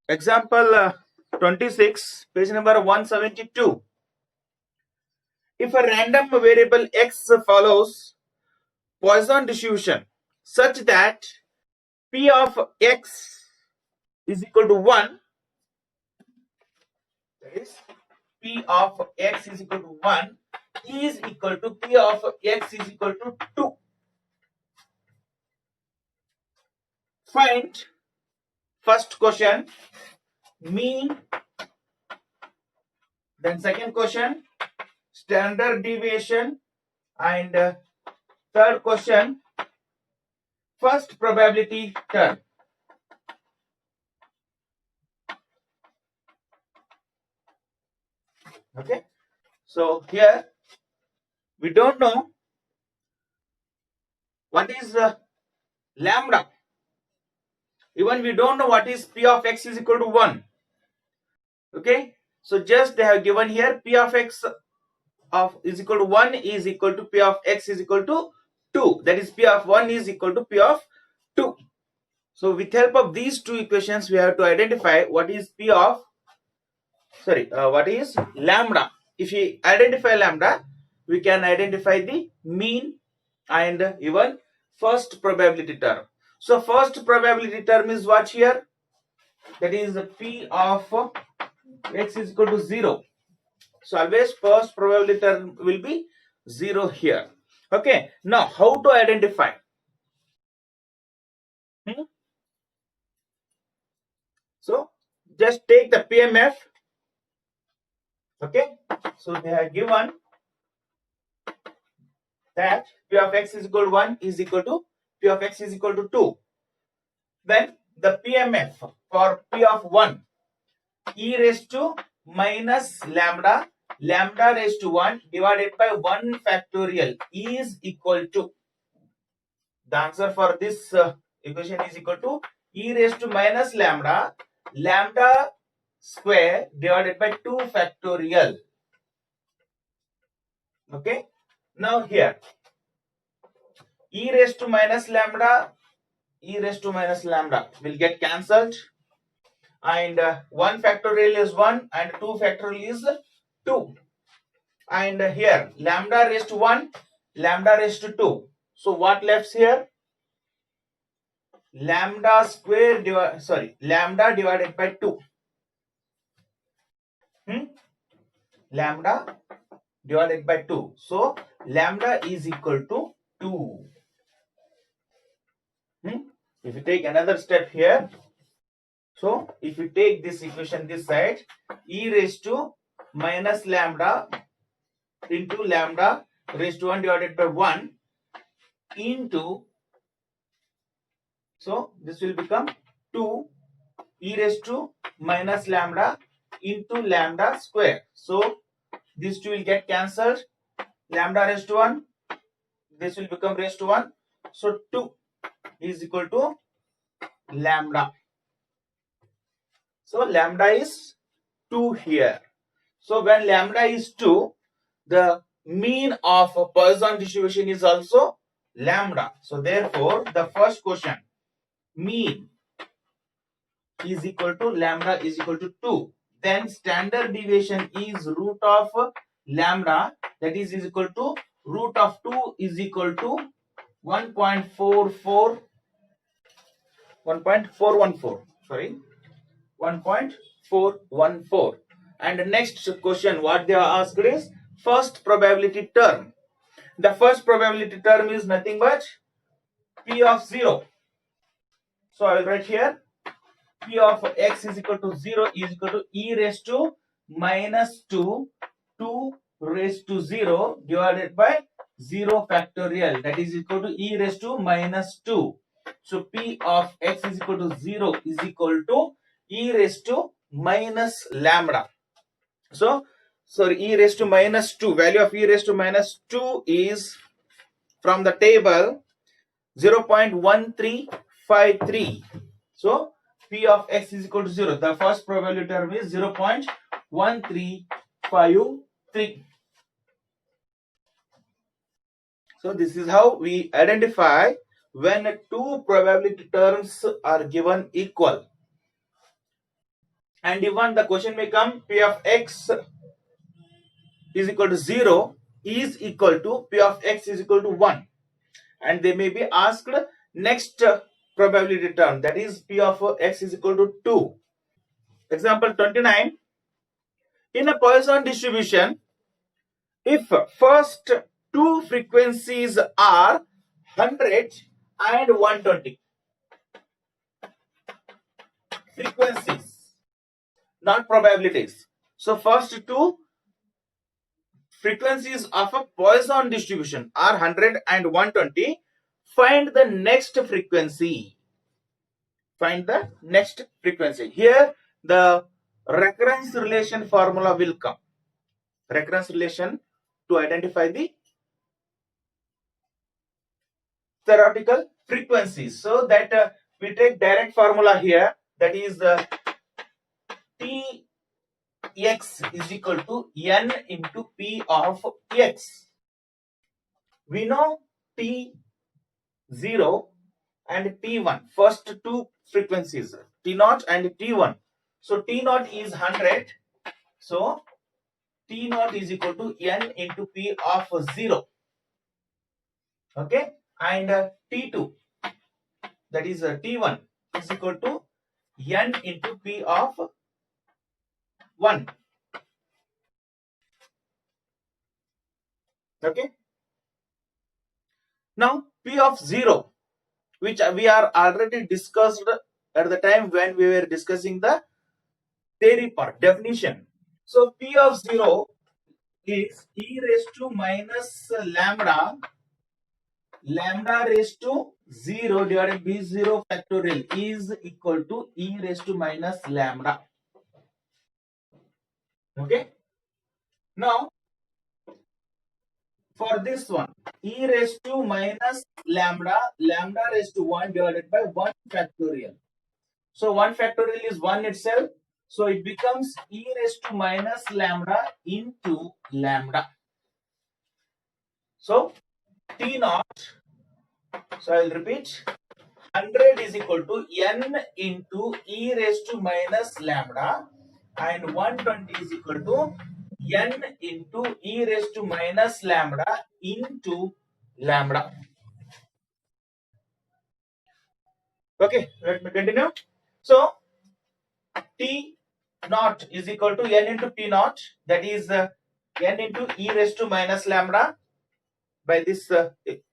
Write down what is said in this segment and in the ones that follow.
Example 26, page number 172. If a random variable x follows Poisson distribution such that p of x is equal to 1, that is p of x is equal to 1 is equal to p of x is equal to 2. Find first question mean, then second question standard deviation, and third question first probability term. Okay, so here we don't know what is lambda. Even we don't know what is p of x is equal to 1. Okay, so just they have given here p of x of is equal to 1 is equal to p of x is equal to 2. That is p of 1 is equal to p of 2. So with help of these two equations we have to identify what is p of what is lambda. If we identify lambda, we can identify the mean and even first probability term. So first probability term is what here? That is p of x is equal to 0. So always first probability term will be 0 here. Okay, now how to identify? So just take the PMF. Okay, so they have given that p of x is equal to 1 is equal to p of x is equal to 2. Then the PMF for p of 1, e raised to minus lambda, lambda raised to 1 divided by 1 factorial is equal to, the answer for this equation is equal to e raised to minus lambda, lambda square divided by 2 factorial. Okay, now here e raised to minus lambda, e raised to minus lambda will get cancelled, and 1 factorial is 1 and 2 factorial is 2, and here lambda raised to 1, lambda raised to 2. So what left here? Lambda divided by 2. Lambda divided by 2. So lambda is equal to 2. If you take another step here, so if you take this equation this side, e raised to minus lambda into lambda raised to 1 divided by 1 into, so this will become 2 e raised to minus lambda into lambda square. So these two will get cancelled. Lambda raised to 1, this will become raised to 1. So 2 is equal to lambda. So lambda is 2 here. So when lambda is 2, the mean of a Poisson distribution is also lambda. So therefore the first question, mean is equal to lambda is equal to 2. Then standard deviation is root of lambda, that is equal to root of 2 is equal to 1.414. And the next question what they are asked is first probability term. The first probability term is nothing but p of 0. So I will write here p of x is equal to 0 is equal to e raised to minus 2 raised to 0 divided by 0 factorial, that is equal to e raised to minus 2. So p of x is equal to 0 is equal to e raised to minus lambda. So e raised to minus 2, value of e raised to minus 2 is from the table 0.1353. So p of x is equal to 0. The first probability term is 0.1353. So this is how we identify when two probability terms are given equal. and even the question may come P of x is equal to 0 is equal to P of x is equal to 1, and they may be asked next probability term, that is P of x is equal to 2. Example 29. In a Poisson distribution, if first two frequencies are 100 and 120, frequencies, not probabilities. So first two frequencies of a Poisson distribution are 100 and 120. Find the next frequency. Find the next frequency. Here the recurrence relation formula will come. Recurrence relation to identify the theoretical frequencies. So that we take direct formula here, that is Tx is equal to n into P of x. We know T0 and T1, first two frequencies, T0 and T1. So T0 is 100. So T0 is equal to n into P of 0. Okay. And T2, that is T1 is equal to n into P of 1. Okay. Now P of 0, which we are already discussed at the time when we were discussing the theory part, definition. So P of 0 is e raised to minus lambda raised to 0 divided by 0 factorial is equal to e raised to minus lambda. Okay. Now for this one, e raised to minus lambda raised to 1 divided by 1 factorial. So 1 factorial is 1 itself. So it becomes e raised to minus lambda into lambda. So T naught, so I will repeat, 100 is equal to n into e raised to minus lambda, and 120 is equal to n into e raised to minus lambda into lambda. Okay, let me continue. So T naught is equal to n into P naught, that is n into e raised to minus lambda by this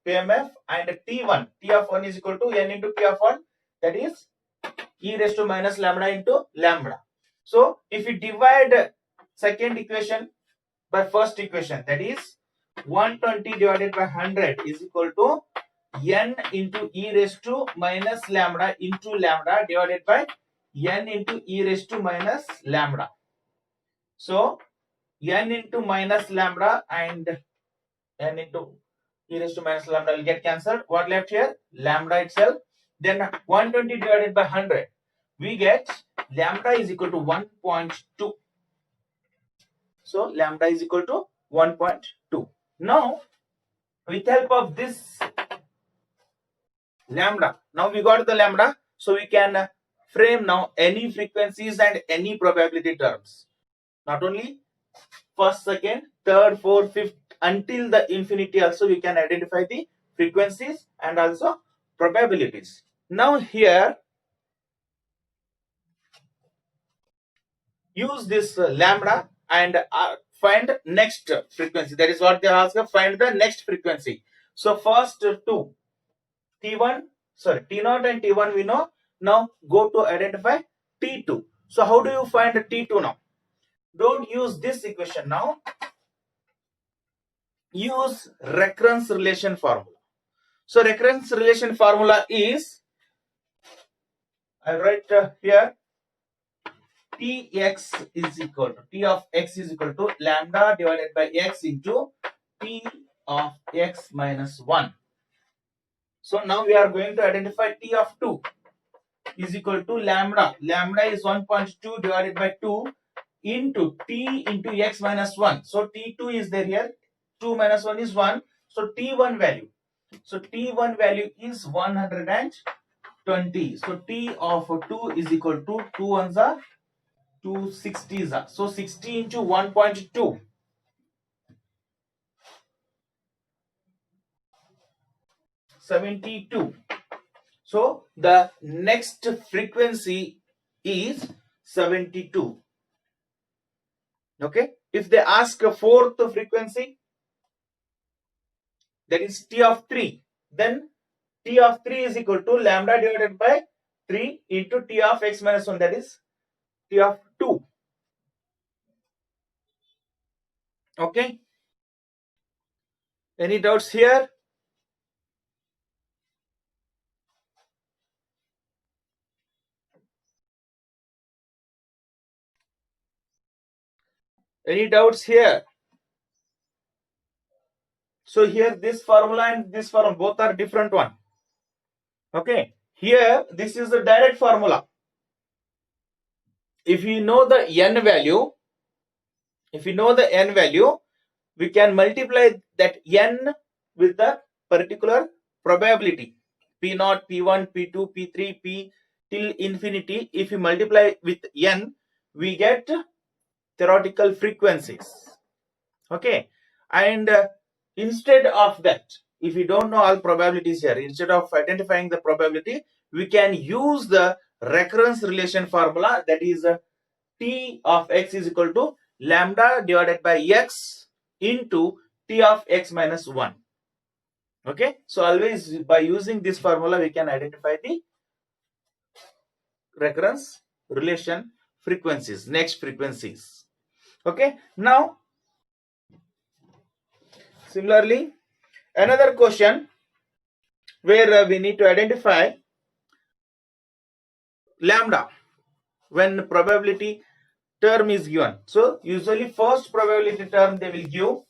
PMF, and T1, T of 1 is equal to n into P of 1, that is e raised to minus lambda into lambda. So if we divide second equation by first equation, that is 120 divided by 100 is equal to n into e raised to minus lambda into lambda divided by n into e raised to minus lambda. So n into minus lambda and n into e raised to minus lambda will get cancelled. What left here? Lambda itself. Then 120 divided by 100, we get lambda is equal to 1.2. So lambda is equal to 1.2. Now with help of this lambda, now we got the lambda, so we can frame now any frequencies and any probability terms. Not only first, second, third, fourth, fifth, until the infinity also we can identify the frequencies and also probabilities. Now here use this lambda and find next frequency. That is what they ask, find the next frequency. So first two, T1, sorry, T0 and T1 we know. Now go to identify T2. So how do you find T2 now? Don't use this equation now. Use recurrence relation formula. So recurrence relation formula is, I write here, Tx is equal to, T of x is equal to lambda divided by x into T of x minus 1. So now we are going to identify T of 2 is equal to lambda. Lambda is 1.2 divided by 2 into T into x minus 1. So T2 is there here. 2 minus 1 is 1. So T1 value. So T1 value is 120. So T of 2 is equal to 2 ones are 2 60s. So 60 into 1.2. 72. So the next frequency is 72. Okay. If they ask a fourth frequency, that is T of 3, then T of 3 is equal to lambda divided by 3 into T of x minus 1, that is T of 2. Okay. Any doubts here? Any doubts here? So here this formula and this formula both are different one. Okay. Here this is the direct formula. If you know the n value, we can multiply that n with the particular probability. P0, P1, P2, P3, P till infinity. If you multiply with n, we get theoretical frequencies. Okay. And instead of that, if you don't know all probabilities here, instead of identifying the probability, we can use the recurrence relation formula, that is T of x is equal to lambda divided by x into T of x minus 1. Okay. So always by using this formula, we can identify the recurrence relation frequencies, next frequencies. Okay. Now, similarly, another question where we need to identify lambda when probability term is given. So usually first probability term they will give.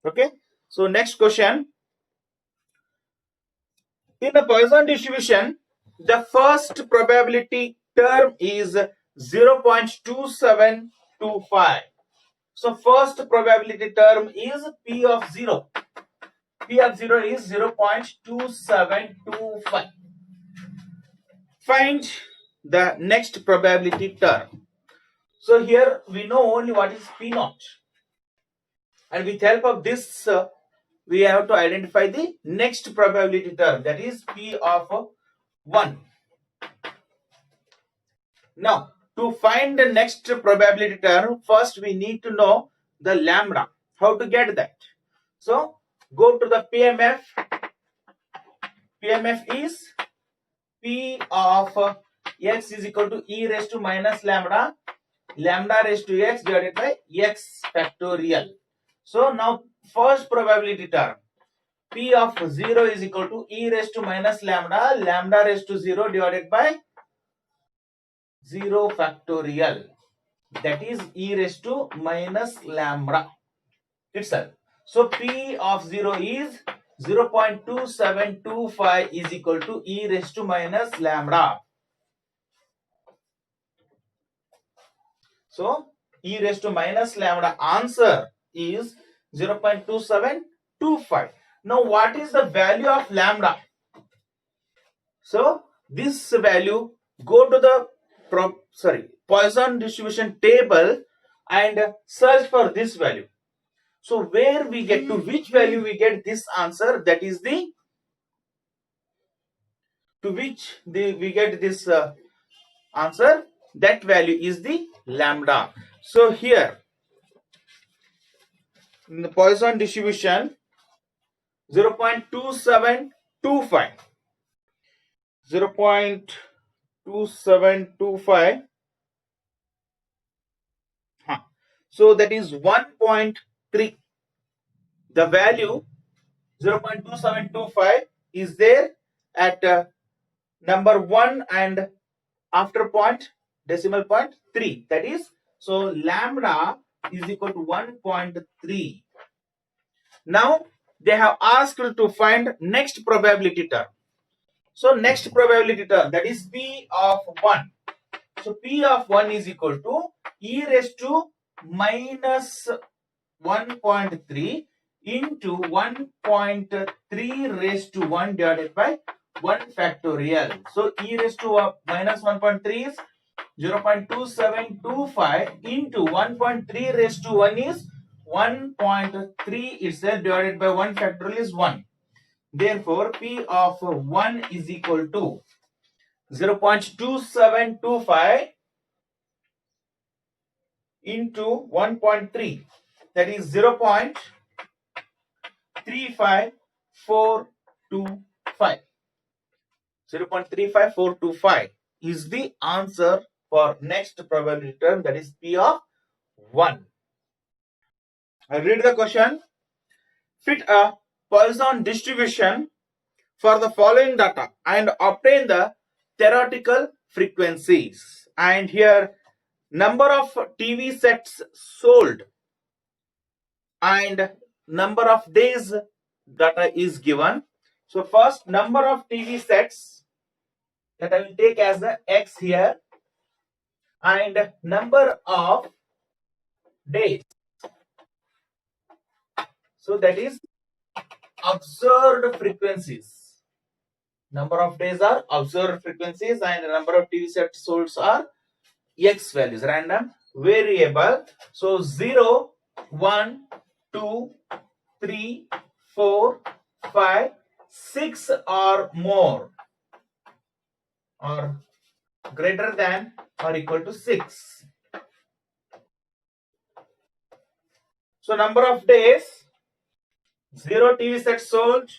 Okay. So next question. In a Poisson distribution, the first probability term is 0.2725. So first probability term is P of 0. P of 0 is 0.2725. Find the next probability term. So here we know only what is P0. And with help of this, we have to identify the next probability term, that is P of 1. Now, to find the next probability term, first we need to know the lambda. How to get that? So, go to the PMF. PMF is P of x is equal to e raised to minus lambda, lambda raised to x divided by x factorial. So, now first probability term, P of 0 is equal to e raised to minus lambda, lambda raised to 0 divided by 0 factorial, that is e raised to minus lambda itself. So P of 0 is 0.2725 is equal to e raised to minus lambda. So e raised to minus lambda answer is 0.2725. Now what is the value of lambda? So this value, go to the Poisson distribution table and search for this value. So where we get to which value we get this answer, that is the we get this answer, that value is the lambda. So here in the Poisson distribution 0.2725 0.2725, so that is 1.3. The value 0.2725 is there at number 1 and after point decimal point 3, that is, so lambda is equal to 1.3. Now they have asked to find next probability term. So next probability term, that is P of 1. So P of 1 is equal to e raised to minus 1.3 into 1.3 raised to 1 divided by 1 factorial. So e raised to minus 1.3 is 0.2725 into 1.3 raised to 1 is 1.3 itself divided by 1 factorial is 1. Therefore, P of 1 is equal to 0.2725 into 1.3, that is 0.35425. 0.35425 is the answer for next probability term, that is P of 1. I read the question. Fit a Poisson distribution for the following data and obtain the theoretical frequencies. And here number of TV sets sold and number of days data is given. So first, number of TV sets, that I will take as the X here, and number of days, so that is observed frequencies. Number of days are observed frequencies and the number of TV sets sold are X values, random variable. So 0, 1, 2, 3, 4, 5, 6 or more, or greater than or equal to 6. So number of days, 0 TV sets sold,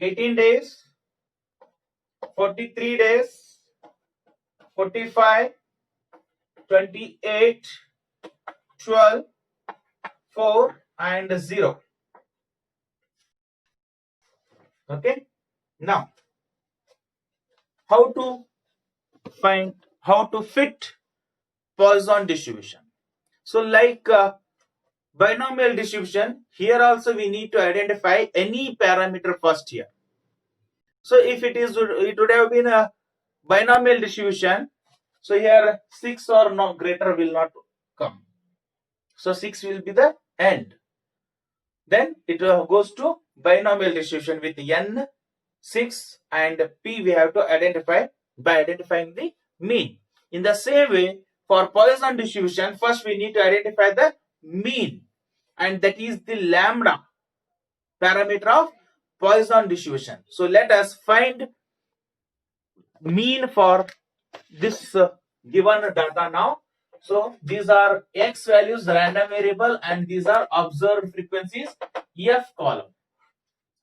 18 days, 43 days, 45, 28, 12, 4 and 0. Okay. Now, how to fit Poisson distribution? So like binomial distribution, here also we need to identify any parameter first here. So if it would have been a binomial distribution, so here 6 or no greater will not come. So 6 will be the end. Then it goes to binomial distribution with n, 6 and p we have to identify by identifying the mean. In the same way, for Poisson distribution, first we need to identify the mean, and that is the lambda parameter of Poisson distribution. So let us find mean for this given data now. So these are X values, random variable, and these are observed frequencies, F column.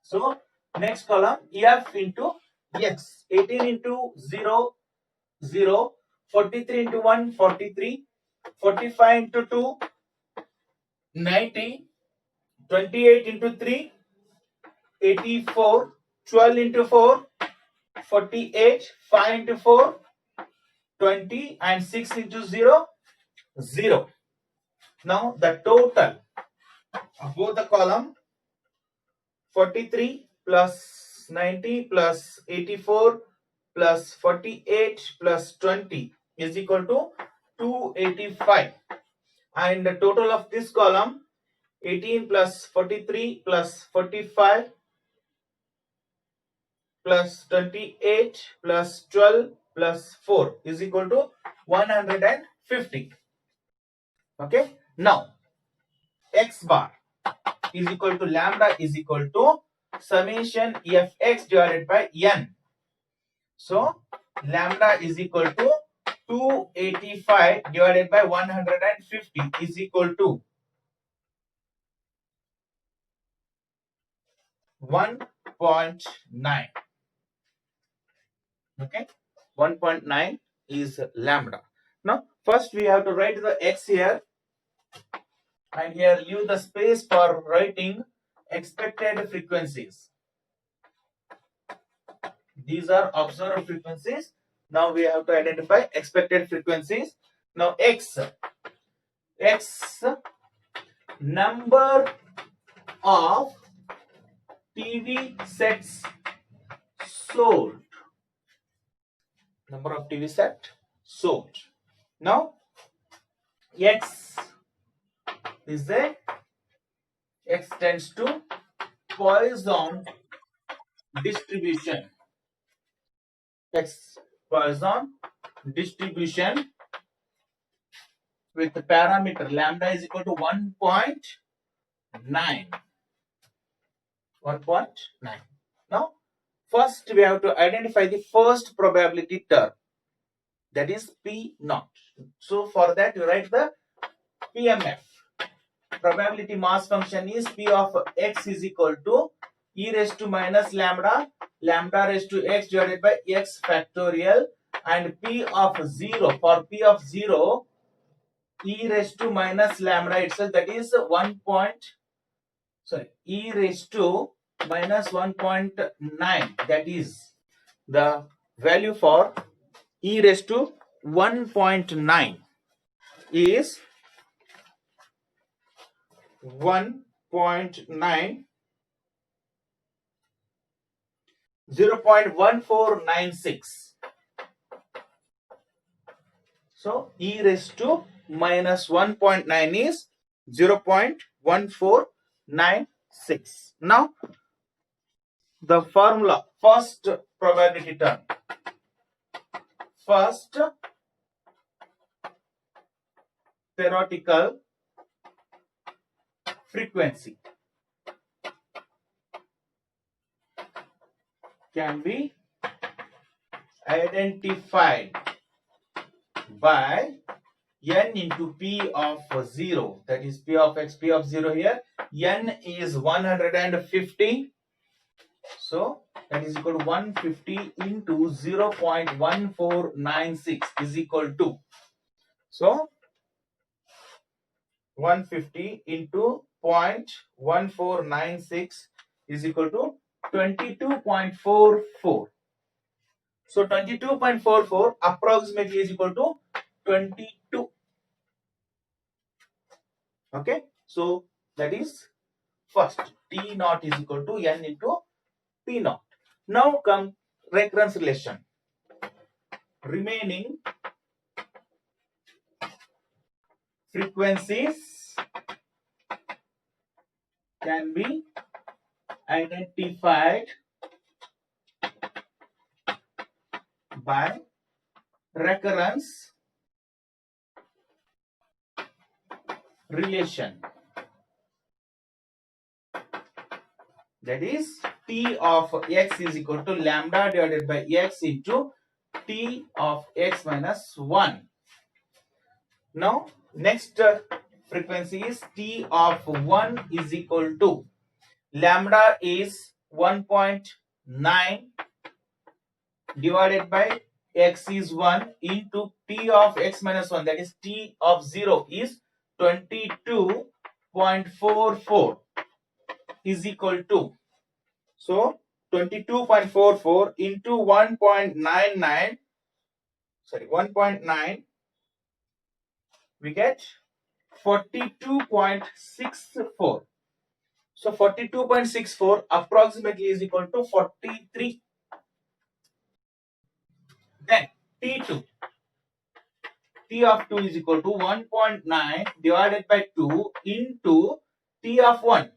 So next column, F into X, 18 into 0, 0, 43 into 1, 43, 45 into 2, 90, 28 into 3, 84, 12 into 4, 48, 5 into 4, 20 and 6 into 0, 0. Now the total of both the column, 43 plus 90 plus 84 plus 48 plus 20 is equal to 285, and the total of this column, 18 plus 43 plus 45 plus 28 plus 12 plus 4 is equal to 150. Okay. Now X bar is equal to lambda is equal to summation fx divided by n. So lambda is equal to 285 divided by 150 is equal to 1.9. Okay, 1.9 is lambda. Now first we have to write the x here, and here leave the space for writing expected frequencies. These are observed frequencies. Now we have to identify expected frequencies. Now x number of TV sets sold. Number of TV set sold. Now x is the x tends to Poisson distribution. X Poisson distribution with the parameter lambda is equal to 1.9. 1.9. Now, first we have to identify the first probability term, that is P naught. So for that you write the PMF. Probability mass function is P of X is equal to e raised to minus lambda raised to X divided by X factorial, and P of 0, for P of 0, e raised to minus lambda itself, that is e raised to minus 1.9, that is the value for e raised to 1.9 is 1.9, 0.1496. So e raised to minus 1.9 is 0.1496. Now the formula, first probability term, first theoretical frequency can be identified by n into P of 0, that is P of X, P of 0 here, n is 150, so that is equal to 150 into 0.1496 is equal to, so 150 into 0.1496 is equal to 22.44. So 22.44 approximately is equal to 22. Okay, so that is first T naught is equal to n into P naught. Now come recurrence relation. Remaining frequencies can be identified by recurrence relation, that is T of X is equal to lambda divided by X into T of X minus 1. Now next frequency is T of 1 is equal to lambda is 1.9 divided by X is 1 into T of X minus 1, that is T of 0 is 22.44 is equal to, so 22.44 into 1.99, 1.9, we get 42.64. So 42.64 approximately is equal to 43. Then T2, T of 2 is equal to 1.9 divided by 2 into T of 1,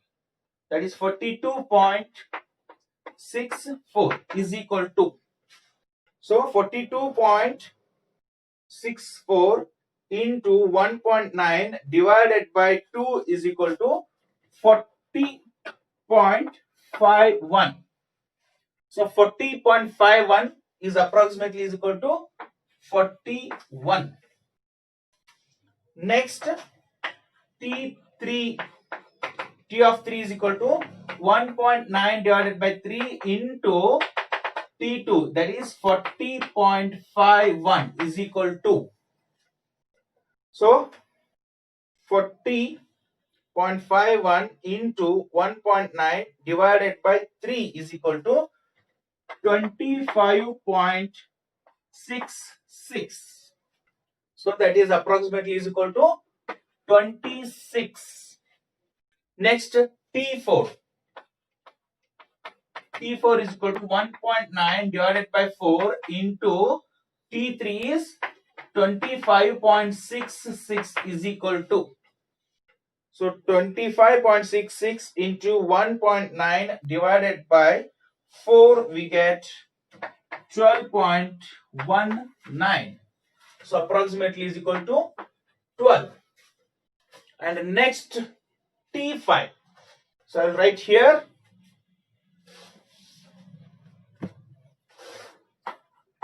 that is 42.64 is equal to, so 42.64 into 1.9 divided by 2 is equal to 40.51. So 40.51 is approximately is equal to 41. Next T3, T of 3 is equal to 1.9 divided by 3 into T2, that is 40.51 is equal to, so 40.51 into 1.9 divided by 3 is equal to 25.66. So that is approximately is equal to 26. Next T4. T4 is equal to 1.9 divided by 4 into T3 is 25.66 is equal to, so 25.66 into 1.9 divided by 4 we get 12.19. So approximately is equal to 12. And next T5. So I'll write here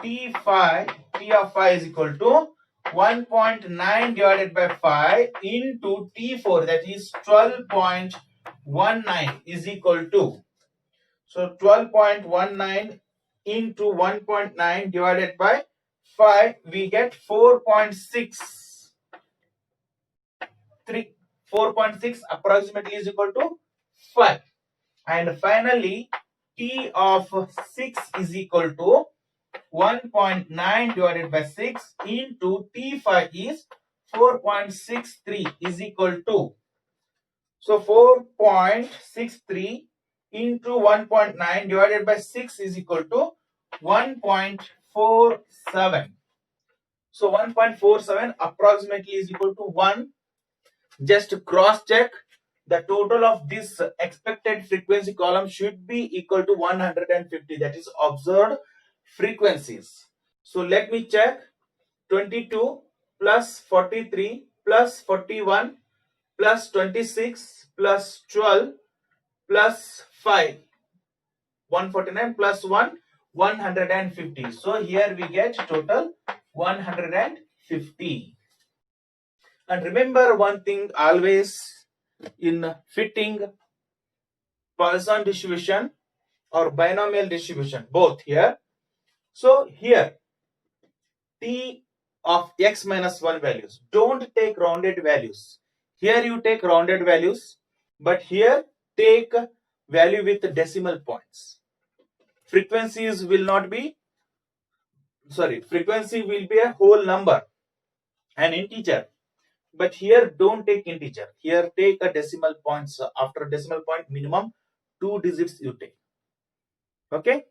T5, T of 5 is equal to 1.9 divided by 5 into T4, that is 12.19 is equal to, so 12.19 into 1.9 divided by 5, we get 4.63. 4.6 approximately is equal to 5. And finally, T of 6 is equal to 1.9 divided by 6 into T5 is 4.63 is equal to, so 4.63 into 1.9 divided by 6 is equal to 1.47. So 1.47 approximately is equal to 1. Just cross check, the total of this expected frequency column should be equal to 150, that is observed frequencies. So let me check. 22 plus 43 plus 41 plus 26 plus 12 plus 5, 149 plus 1, 150. So here we get total 150. And remember one thing always in fitting Poisson distribution or binomial distribution, both here. So here T of x minus 1 values, don't take rounded values. Here you take rounded values, but here take value with decimal points. Frequencies will not be, frequency will be a whole number, an integer. But here don't take integer. Here take a decimal points. After decimal point, minimum 2 digits you take. Okay.